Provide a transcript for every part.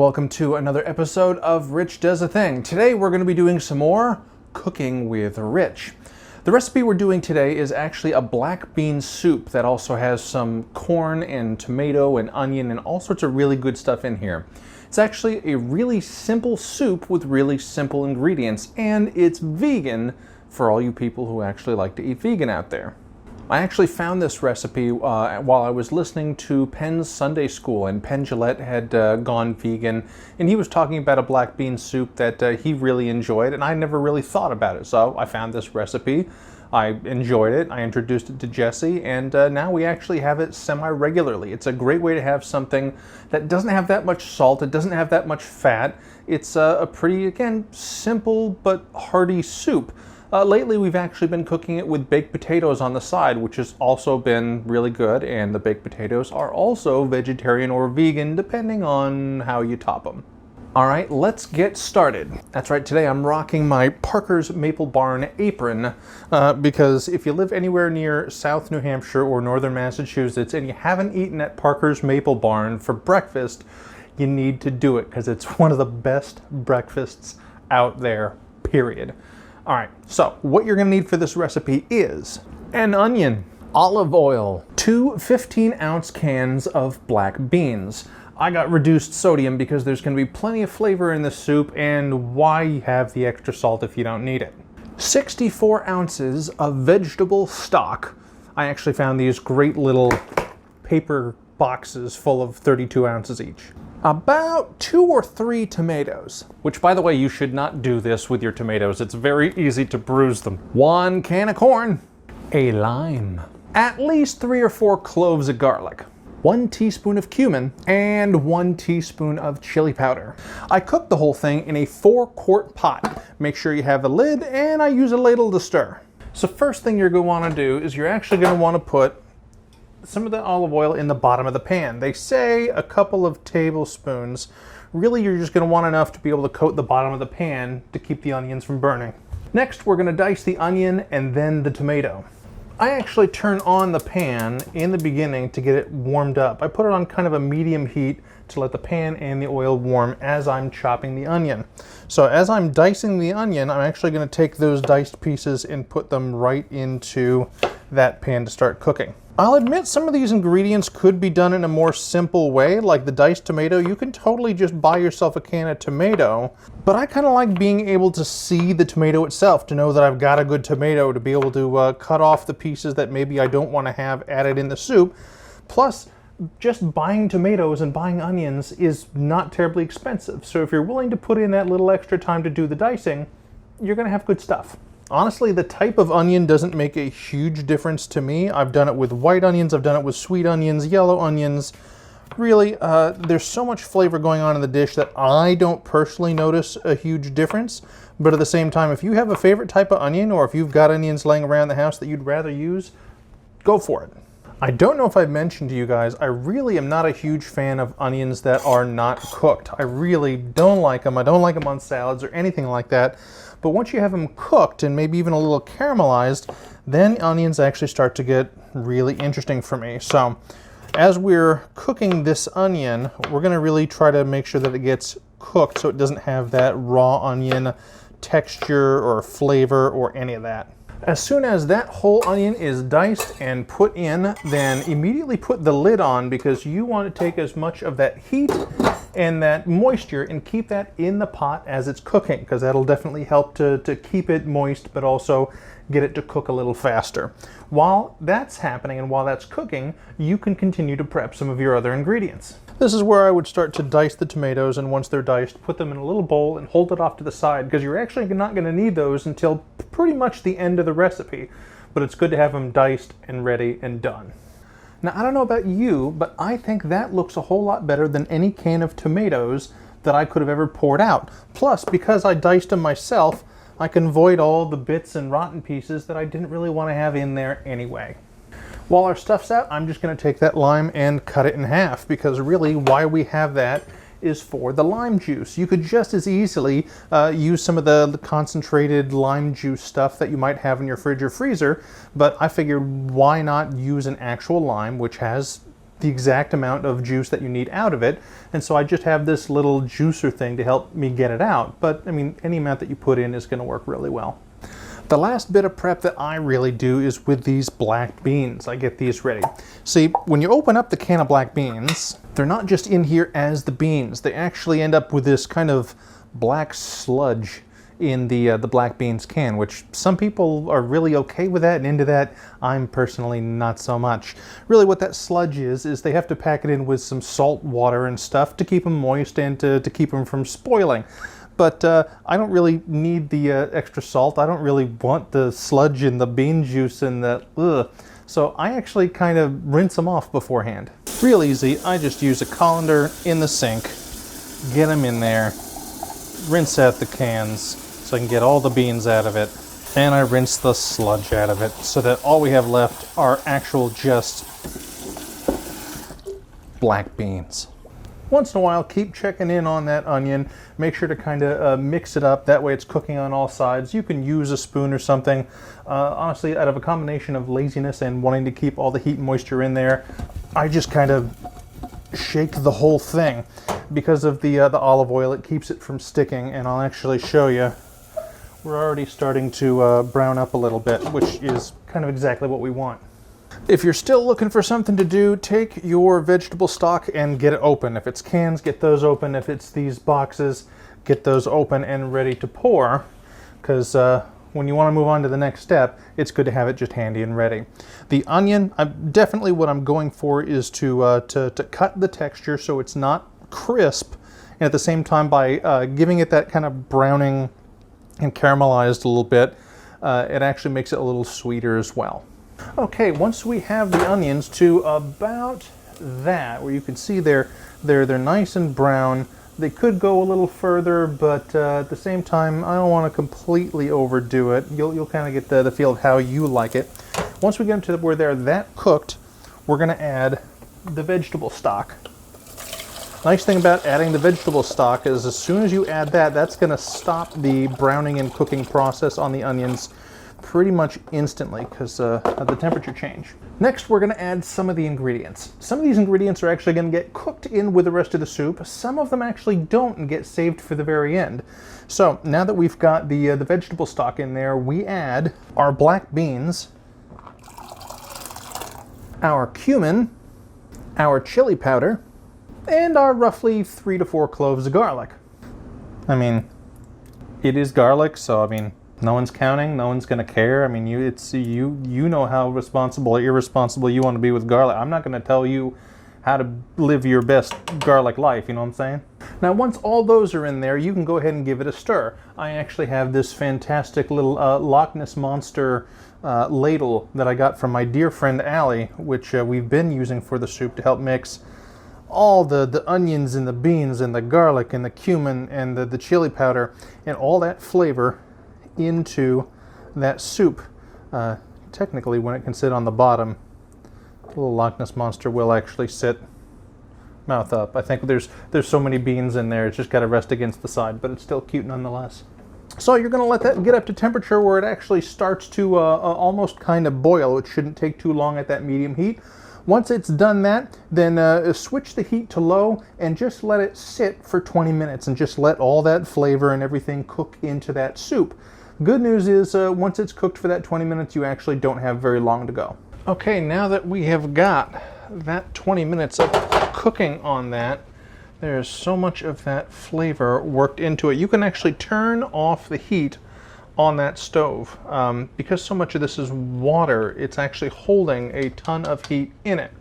welcome to another episode of Rich Does a Thing. Today we're going to be doing some more cooking with Rich. The recipe we're doing today is actually a black bean soup that also has some corn and tomato and onion and all sorts of really good stuff in here. It's actually a really simple soup with really simple ingredients, and it's vegan for all you people who actually like to eat vegan out there. I actually found this recipe while I was listening to Penn's Sunday School, and Penn Jillette had gone vegan, and he was talking about a black bean soup that he really enjoyed, and I never really thought about it. So I found this recipe, I enjoyed it, I introduced it to Jesse, and now we actually have it semi-regularly. It's a great way to have something that doesn't have that much salt, it doesn't have that much fat. It's a pretty, again, simple but hearty soup. Lately we've actually been cooking it with baked potatoes on the side, which has also been really good, and the baked potatoes are also vegetarian or vegan depending on how you top them. Alright, let's get started. That's right, today I'm rocking my Parker's Maple Barn apron because if you live anywhere near South New Hampshire or Northern Massachusetts and you haven't eaten at Parker's Maple Barn for breakfast, you need to do it because it's one of the best breakfasts out there, period. Alright, so what you're going to need for this recipe is an onion, olive oil, 2 15-ounce cans of black beans. I got reduced sodium because there's going to be plenty of flavor in this soup, and why have the extra salt if you don't need it? 64 ounces of vegetable stock. I actually found these great little paper boxes full of 32 ounces each. About 2 or 3 tomatoes, which, by the way, you should not do this with your tomatoes. It's very easy to bruise them. 1 can of corn, a lime, at least 3 or 4 cloves of garlic, 1 teaspoon of cumin, and 1 teaspoon of chili powder. I cooked the whole thing in a 4-quart pot. Make sure you have a lid, and I use a ladle to stir. So first thing you're going to want to do is you're actually going to want to put some of the olive oil in the bottom of the pan. They say a couple of tablespoons. Really, you're just going to want enough to be able to coat the bottom of the pan to keep the onions from burning. Next, we're going to dice the onion and then the tomato. I actually turn on the pan in the beginning to get it warmed up. I put it on kind of a medium heat to let the pan and the oil warm as I'm chopping the onion. So as I'm dicing the onion, I'm actually going to take those diced pieces and put them right into that pan to start cooking. I'll admit some of these ingredients could be done in a more simple way, like the diced tomato. You can totally just buy yourself a can of tomato, but I kind of like being able to see the tomato itself, to know that I've got a good tomato, to be able to cut off the pieces that maybe I don't want to have added in the soup. Plus, just buying tomatoes and buying onions is not terribly expensive, so if you're willing to put in that little extra time to do the dicing, you're going to have good stuff. Honestly, the type of onion doesn't make a huge difference to me. I've done it with white onions, I've done it with sweet onions, yellow onions. Really, there's so much flavor going on in the dish that I don't personally notice a huge difference. But at the same time, if you have a favorite type of onion, or if you've got onions laying around the house that you'd rather use, go for it. I don't know if I've mentioned to you guys, I really am not a huge fan of onions that are not cooked. I really don't like them. I don't like them on salads or anything like that. But once you have them cooked and maybe even a little caramelized, then onions actually start to get really interesting for me. So as we're cooking this onion, we're going to really try to make sure that it gets cooked so it doesn't have that raw onion texture or flavor or any of that. As soon as that whole onion is diced and put in, then immediately put the lid on, because you want to take as much of that heat and that moisture and keep that in the pot as it's cooking, because that'll definitely help to keep it moist, but also get it to cook a little faster. While that's happening and while that's cooking, you can continue to prep some of your other ingredients. This is where I would start to dice the tomatoes, and once they're diced, put them in a little bowl and hold it off to the side, because you're actually not going to need those until pretty much the end of the recipe. But it's good to have them diced and ready and done. Now, I don't know about you, but I think that looks a whole lot better than any can of tomatoes that I could have ever poured out. Plus, because I diced them myself, I can avoid all the bits and rotten pieces that I didn't really want to have in there anyway. While our stuff's out, I'm just going to take that lime and cut it in half, because really why we have that is for the lime juice. You could just as easily use some of the concentrated lime juice stuff that you might have in your fridge or freezer, but I figured why not use an actual lime, which has the exact amount of juice that you need out of it. And so I just have this little juicer thing to help me get it out. But I mean, any amount that you put in is going to work really well. The last bit of prep that I really do is with these black beans. I get these ready. See, when you open up the can of black beans, they're not just in here as the beans. They actually end up with this kind of black sludge in the black beans can, which some people are really okay with that and into that. I'm personally not so much. Really what that sludge is they have to pack it in with some salt water and stuff to keep them moist and to keep them from spoiling. But I don't really need the extra salt. I don't really want the sludge and the bean juice and the ugh. So I actually kind of rinse them off beforehand. Real easy. I just use a colander in the sink, get them in there, rinse out the cans so I can get all the beans out of it, and I rinse the sludge out of it so that all we have left are actual just black beans. Once in a while, keep checking in on that onion. Make sure to kind of mix it up. That way it's cooking on all sides. You can use a spoon or something. Honestly, out of a combination of laziness and wanting to keep all the heat and moisture in there, I just kind of shake the whole thing. Because of the olive oil, it keeps it from sticking, and I'll actually show you. We're already starting to brown up a little bit, which is kind of exactly what we want. If you're still looking for something to do, take your vegetable stock and get it open. If it's cans, get those open. If it's these boxes, get those open and ready to pour, because when you want to move on to the next step, it's good to have it just handy and ready. The onion, definitely what I'm going for is to cut the texture so it's not crisp, and at the same time by giving it that kind of browning and caramelized a little bit, it actually makes it a little sweeter as well. Okay, once we have the onions to about that, where you can see they're nice and brown. They could go a little further, but at the same time, I don't want to completely overdo it. You'll kind of get the feel of how you like it. Once we get them to where they're that cooked, we're going to add the vegetable stock. Nice thing about adding the vegetable stock is as soon as you add that, that's going to stop the browning and cooking process on the onions pretty much instantly because of the temperature change. Next, we're going to add some of the ingredients. Some of these ingredients are actually going to get cooked in with the rest of the soup. Some of them actually don't and get saved for the very end. So now that we've got the vegetable stock in there, we add our black beans, our cumin, our chili powder, and our roughly 3 to 4 cloves of garlic. I mean, it is garlic, so I mean, no one's counting, no one's going to care. I mean, you know how responsible or irresponsible you want to be with garlic. I'm not going to tell you how to live your best garlic life, you know what I'm saying? Now, once all those are in there, you can go ahead and give it a stir. I actually have this fantastic little Loch Ness Monster ladle that I got from my dear friend Allie, which we've been using for the soup to help mix all the onions and the beans and the garlic and the cumin and the chili powder and all that flavor into that soup. Technically, when it can sit on the bottom, the little Loch Ness Monster will actually sit mouth up. I think there's so many beans in there, it's just got to rest against the side, but it's still cute nonetheless. So you're going to let that get up to temperature where it actually starts to almost kind of boil. It shouldn't take too long at that medium heat. Once it's done that, then switch the heat to low and just let it sit for 20 minutes and just let all that flavor and everything cook into that soup. Good news is once it's cooked for that 20 minutes, you actually don't have very long to go. Okay, now that we have got that 20 minutes of cooking on that, there's so much of that flavor worked into it. You can actually turn off the heat on that stove. Because so much of this is water, it's actually holding a ton of heat in it.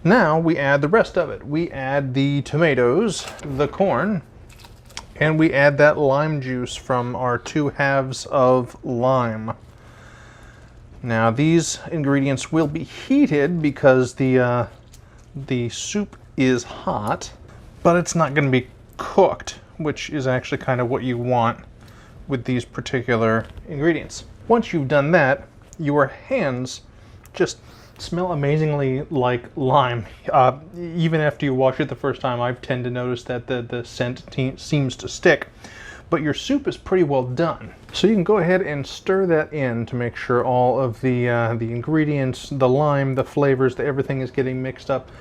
Now we add the rest of it. We add the tomatoes, the corn, and we add that lime juice from our 2 halves of lime. Now these ingredients will be heated because the soup is hot, but it's not going to be cooked, which is actually kind of what you want with these particular ingredients. Once you've done that, your hands just smell amazingly like lime. Even after you wash it the first time, I tend to notice that the scent seems to stick. but your soup is pretty well done. So you can go ahead and stir that in to make sure all of the ingredients, the lime, the flavors, everything is getting mixed up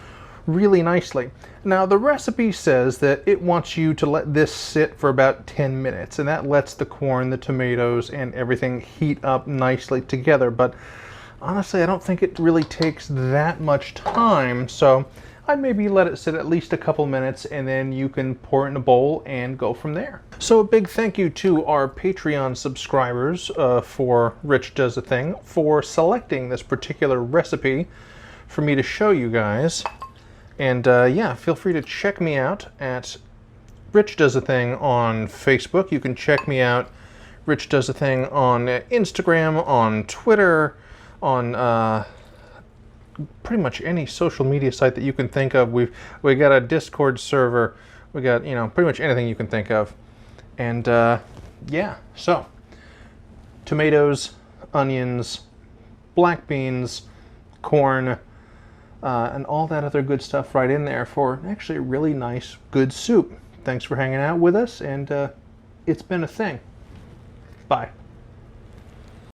really nicely. Now the recipe says that it wants you to let this sit for about 10 minutes, and that lets the corn, the tomatoes, and everything heat up nicely together. But honestly, I don't think it really takes that much time, so I'd maybe let it sit at least a couple minutes, and then you can pour it in a bowl and go from there. So a big thank you to our Patreon subscribers for Rich Does a Thing for selecting this particular recipe for me to show you guys. And yeah, feel free to check me out at Rich Does a Thing on Facebook. You can check me out, Rich Does a Thing, on Instagram, on Twitter, on pretty much any social media site that you can think of. We got a Discord server. We got, you know, pretty much anything you can think of. And yeah, so tomatoes, onions, black beans, corn, and all that other good stuff right in there for actually a really nice, good soup. Thanks for hanging out with us, and it's been a thing. Bye.